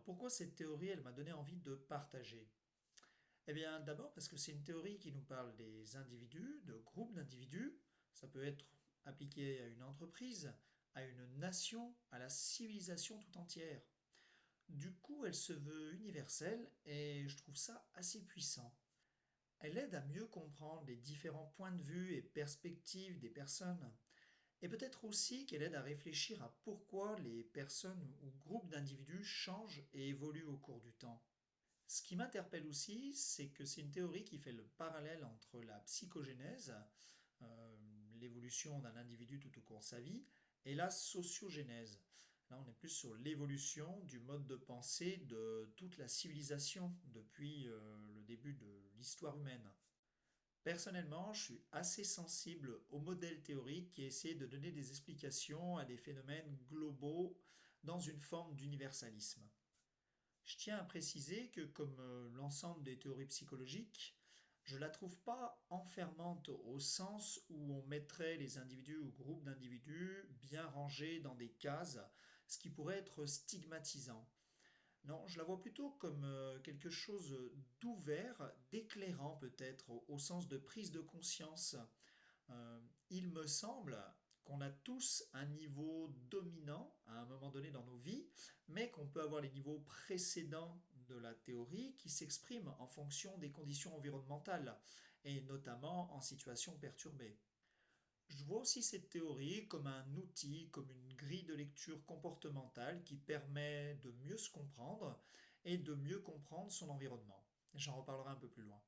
Pourquoi cette théorie, elle m'a donné envie de partager? Eh bien, d'abord parce que c'est une théorie qui nous parle des individus, de groupes d'individus. Ça peut être appliqué à une entreprise, à une nation, à la civilisation tout entière. Du coup, elle se veut universelle et je trouve ça assez puissant. Elle aide à mieux comprendre les différents points de vue et perspectives des personnes. Et peut-être aussi qu'elle aide à réfléchir à pourquoi les personnes ou groupes d'individus changent et évoluent au cours du temps. Ce qui m'interpelle aussi, c'est que c'est une théorie qui fait le parallèle entre la psychogénèse, l'évolution d'un individu tout au cours de sa vie, et la sociogénèse. Là, on est plus sur l'évolution du mode de pensée de toute la civilisation depuis le début de l'histoire humaine. Personnellement, je suis assez sensible au modèle théorique qui essaie de donner des explications à des phénomènes globaux dans une forme d'universalisme. Je tiens à préciser que, comme l'ensemble des théories psychologiques, je ne la trouve pas enfermante au sens où on mettrait les individus ou groupes d'individus bien rangés dans des cases, ce qui pourrait être stigmatisant. Non, je la vois plutôt comme quelque chose d'ouvert, d'éclairant peut-être, au sens de prise de conscience. Il me semble qu'on a tous un niveau dominant à un moment donné dans nos vies, mais qu'on peut avoir les niveaux précédents de la théorie qui s'expriment en fonction des conditions environnementales, et notamment en situation perturbée. Je vois aussi cette théorie comme un outil, comme une grille de lecture comportementale qui permet de mieux se comprendre et de mieux comprendre son environnement. J'en reparlerai un peu plus loin.